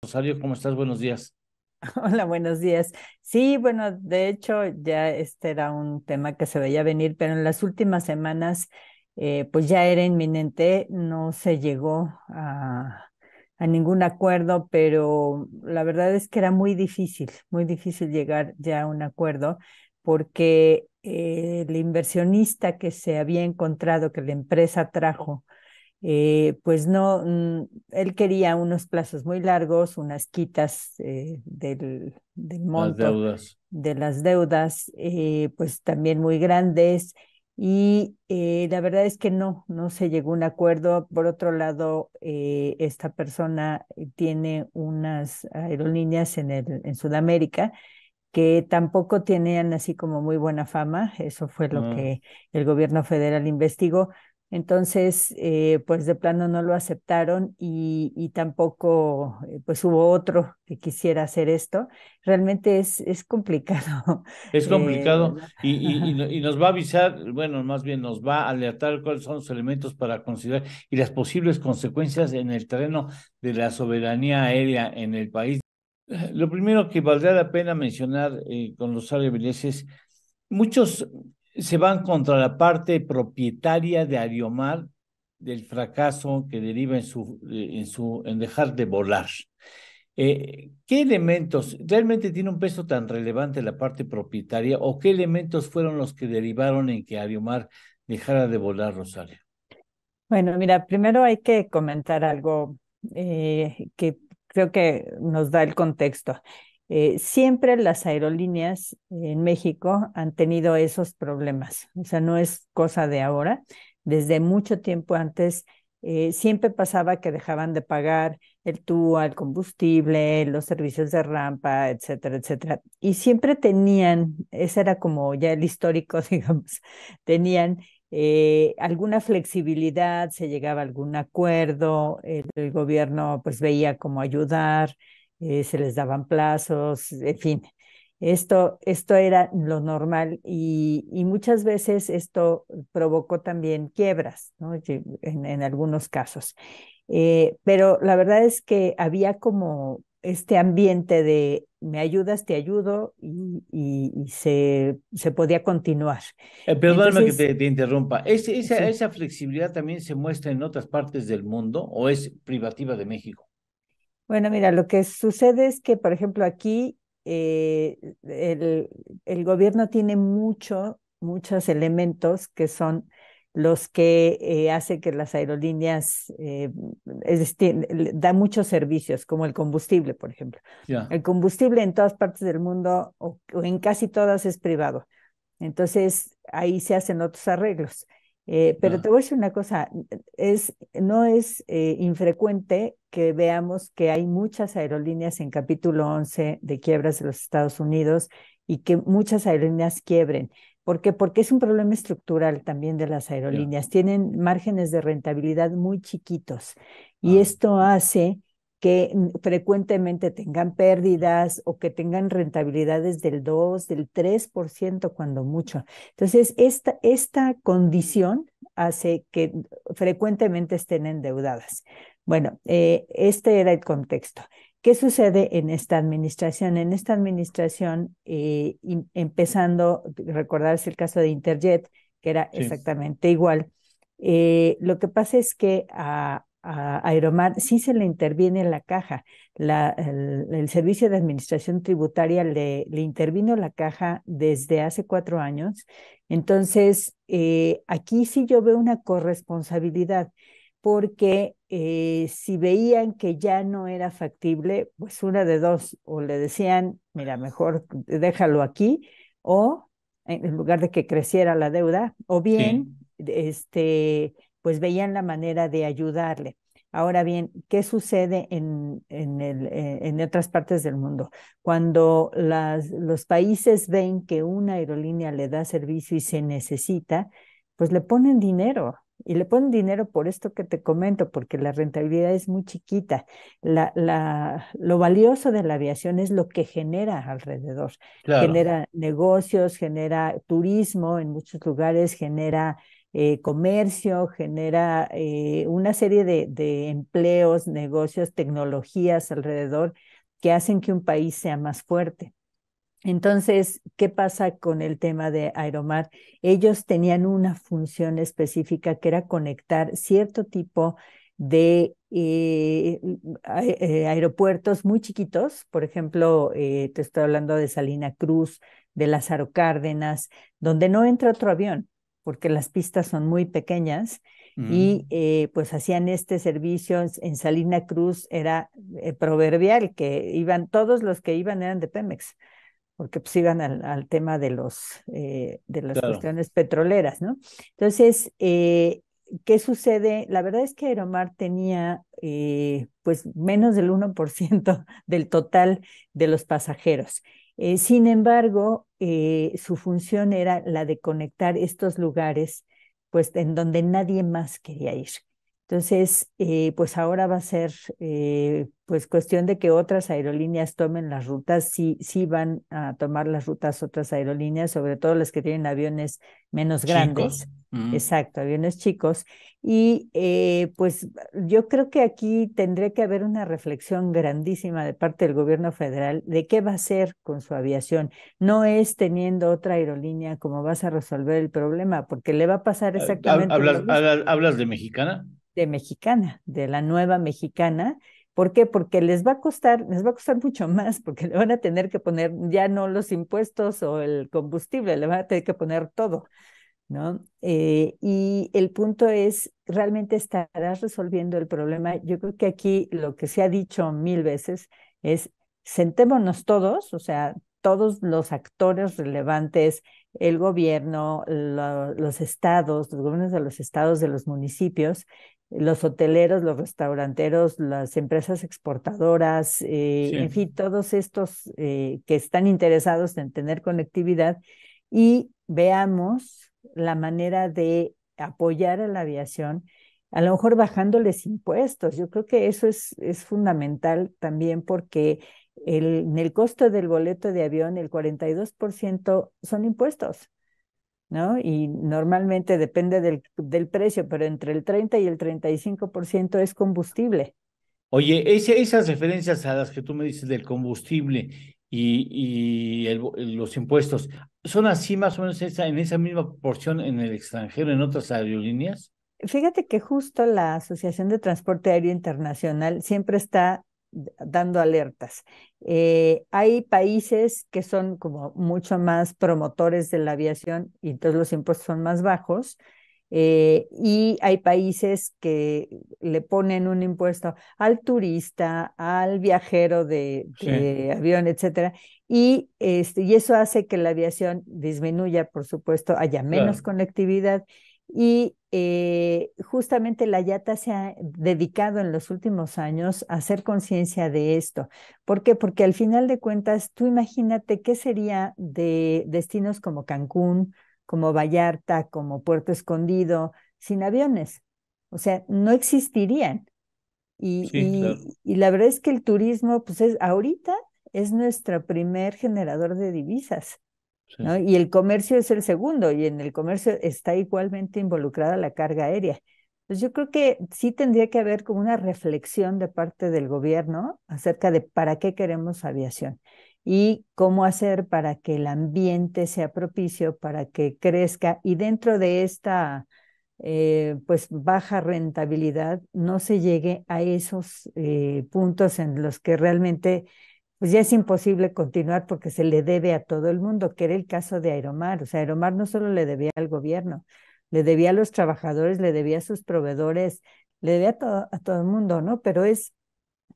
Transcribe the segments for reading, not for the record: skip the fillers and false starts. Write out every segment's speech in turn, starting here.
Rosario, ¿cómo estás? Buenos días. Hola, buenos días. Sí, bueno, de hecho ya este era un tema que se veía venir, pero en las últimas semanas pues ya era inminente, no se llegó a ningún acuerdo, pero la verdad es que era muy difícil llegar ya a un acuerdo porque el inversionista que se había encontrado, que la empresa trajo, pues no, él quería unos plazos muy largos, unas quitas del Las monto deudas. de las deudas, pues también muy grandes. Y la verdad es que no se llegó a un acuerdo. Por otro lado, esta persona tiene unas aerolíneas en Sudamérica que tampoco tenían así como muy buena fama. Eso fue lo Ah, que el gobierno federal investigó. Entonces, pues de plano no lo aceptaron y tampoco, pues hubo otro que quisiera hacer esto. Realmente es complicado. es Eh, complicado y nos va a avisar, bueno, más bien nos va a alertar cuáles son los elementos para considerar y las posibles consecuencias en el terreno de la soberanía aérea en el país. Lo primero que valdrá la pena mencionar con Rosario Vélez es, muchos se van contra la parte propietaria de Aeromar del fracaso que deriva en dejar de volar. ¿Qué elementos realmente tiene un peso tan relevante la parte propietaria o qué elementos fueron los que derivaron en que Aeromar dejara de volar, Rosario? bueno, mira, primero hay que comentar algo que creo que nos da el contexto. Siempre las aerolíneas en México han tenido esos problemas, o sea, no es cosa de ahora. Desde mucho tiempo antes, siempre pasaba que dejaban de pagar el TUA, el combustible, los servicios de rampa, etcétera, etcétera. Y siempre tenían, ese era como ya el histórico, digamos, tenían alguna flexibilidad, se llegaba a algún acuerdo, el gobierno pues veía cómo ayudar, se les daban plazos, en fin. Esto era lo normal y muchas veces esto provocó también quiebras, ¿no? En algunos casos. Pero la verdad es que había como este ambiente de me ayudas, te ayudo y se podía continuar. Perdóname que Entonces, te interrumpa. sí. ¿Esa flexibilidad también se muestra en otras partes del mundo o es privativa de México? Bueno, mira, lo que sucede es que, por ejemplo, aquí el gobierno tiene muchos elementos que son los que hace que las aerolíneas, es decir, da muchos servicios, como el combustible, por ejemplo. Ya. El combustible en todas partes del mundo o en casi todas es privado. Entonces, ahí se hacen otros arreglos. Pero Ya. te voy a decir una cosa, no es infrecuente que veamos que hay muchas aerolíneas en capítulo 11 de quiebras de los Estados Unidos y que muchas aerolíneas quiebren. ¿Por qué? Porque es un problema estructural también de las Ya. aerolíneas. Tienen márgenes de rentabilidad muy chiquitos y Ah. esto hace que frecuentemente tengan pérdidas o que tengan rentabilidades del 2, del 3% cuando mucho. Entonces, esta condición hace que frecuentemente estén endeudadas. Bueno, este era el contexto. ¿Qué sucede en esta administración? En esta administración, empezando, recordarse el caso de Interjet, que era Sí. exactamente igual. Lo que pasa es que a Aeromar sí se le interviene en la caja. El Servicio de Administración Tributaria le intervino la caja desde hace 4 años. Entonces, aquí sí yo veo una corresponsabilidad, porque si veían que ya no era factible, pues una de dos, o le decían, mira, mejor déjalo aquí, o en lugar de que creciera la deuda, o Sí. bien, pues veían la manera de ayudarle. Ahora bien, ¿qué sucede en otras partes del mundo? Cuando los países ven que una aerolínea le da servicio y se necesita, pues le ponen dinero. Y le ponen dinero por esto que te comento, porque la rentabilidad es muy chiquita. Lo valioso de la aviación es lo que genera alrededor. Claro. Genera negocios, genera turismo en muchos lugares, genera comercio, genera una serie de empleos, negocios, tecnologías alrededor que hacen que un país sea más fuerte. Entonces, ¿qué pasa con el tema de Aeromar? Ellos tenían una función específica que era conectar cierto tipo de aeropuertos muy chiquitos. Por ejemplo, te estoy hablando de Salina Cruz, de Lázaro Cárdenas, donde no entra otro avión, porque las pistas son muy pequeñas. Y Mm, pues hacían este servicio en Salina Cruz, era proverbial, que iban, todos los que iban eran de Pemex porque pues iban al tema de las claro. cuestiones petroleras, ¿no? Entonces, ¿qué sucede? La verdad es que Aeromar tenía pues menos del 1% del total de los pasajeros. Sin embargo, su función era la de conectar estos lugares, pues en donde nadie más quería ir. Entonces, pues ahora va a ser pues cuestión de que otras aerolíneas tomen las rutas, sí, sí van a tomar las rutas otras aerolíneas, sobre todo las que tienen aviones menos Chicos. grandes, Mm. exacto, aviones chicos. Y pues yo creo que aquí tendría que haber una reflexión grandísima de parte del gobierno federal de qué va a hacer con su aviación. No es teniendo otra aerolínea como vas a resolver el problema, porque le va a pasar exactamente lo mismo ¿Hablas de Mexicana? de Mexicana, de la nueva Mexicana. ¿Por qué? Porque les va a costar mucho más, porque le van a tener que poner ya no los impuestos o el combustible, le van a tener que poner todo, ¿no? Y el punto es, ¿realmente estarás resolviendo el problema? Yo creo que aquí lo que se ha dicho mil veces es, sentémonos todos, o sea, todos los actores relevantes, el gobierno, los estados, los gobiernos de los estados, de los municipios, los hoteleros, los restauranteros, las empresas exportadoras, en Sí. fin, todos estos que están interesados en tener conectividad y veamos la manera de apoyar a la aviación, a lo mejor bajándoles impuestos. Yo creo que eso es fundamental también porque en el costo del boleto de avión, el 42% son impuestos, ¿no? Y normalmente depende del precio, pero entre el 30 y el 35% es combustible. Oye, esas referencias a las que tú me dices del combustible y los impuestos, ¿son así más o menos en esa misma porción en el extranjero, en otras aerolíneas? Fíjate que justo la Asociación de Transporte Aéreo Internacional siempre está dando alertas. Hay países que son como mucho más promotores de la aviación y entonces los impuestos son más bajos. Y hay países que le ponen un impuesto al turista, al viajero Sí, de avión, etcétera, y eso hace que la aviación disminuya, por supuesto, haya menos claro. conectividad y justamente la IATA se ha dedicado en los últimos años a hacer conciencia de esto. ¿Por qué? Porque al final de cuentas, tú imagínate qué sería de destinos como Cancún, como Vallarta, como Puerto Escondido, sin aviones. O sea, no existirían. Sí, claro. Y la verdad es que el turismo, pues ahorita es nuestro primer generador de divisas. Sí. ¿No? Y el comercio es el segundo, y en el comercio está igualmente involucrada la carga aérea. Pues yo creo que sí tendría que haber como una reflexión de parte del gobierno acerca de para qué queremos aviación y cómo hacer para que el ambiente sea propicio, para que crezca y dentro de esta pues baja rentabilidad no se llegue a esos puntos en los que realmente pues ya es imposible continuar porque se le debe a todo el mundo, que era el caso de Aeromar. O sea, Aeromar no solo le debía al gobierno, le debía a los trabajadores, le debía a sus proveedores, le debía a todo el mundo, ¿no? Pero es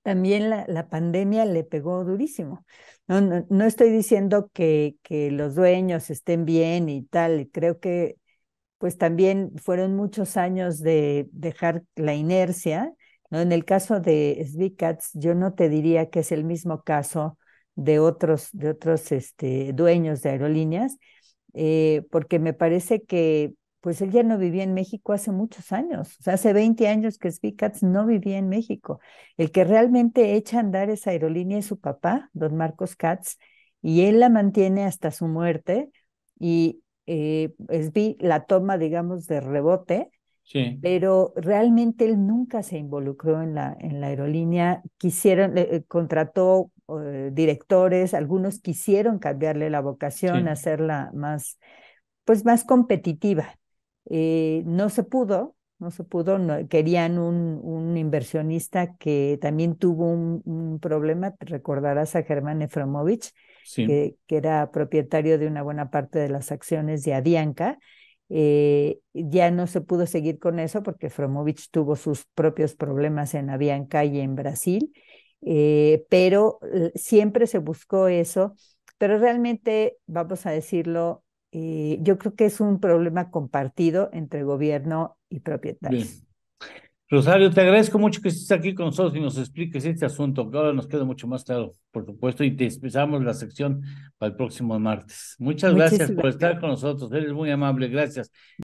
también la pandemia le pegó durísimo. No, no, no estoy diciendo que los dueños estén bien y tal, y creo que pues también fueron muchos años de dejar la inercia, ¿no? En el caso de Svicats, yo no te diría que es el mismo caso de otros dueños de aerolíneas, porque me parece que pues él ya no vivía en México hace muchos años, o sea, hace 20 años que Svicats no vivía en México. El que realmente echa a andar esa aerolínea es su papá, don Marcos Katz, y él la mantiene hasta su muerte. Y vi la toma, digamos, de rebote, Sí, pero realmente él nunca se involucró en la aerolínea. Quisieron, contrató directores, algunos quisieron cambiarle la vocación, sí, hacerla más, pues más competitiva. No se pudo, no se pudo, querían un inversionista que también tuvo un problema, te recordarás a Germán Efromovich, sí, que era propietario de una buena parte de las acciones de Avianca. Ya no se pudo seguir con eso porque Efromovich tuvo sus propios problemas en Avianca y en Brasil, pero siempre se buscó eso, pero realmente, vamos a decirlo, yo creo que es un problema compartido entre gobierno y bien. propietarios. Rosario, te agradezco mucho que estés aquí con nosotros y nos expliques este asunto, que ahora nos queda mucho más claro, por supuesto, y te empezamos la sección para el próximo martes. Muchas gracias por Muchísimas estar con nosotros, eres muy amable, gracias.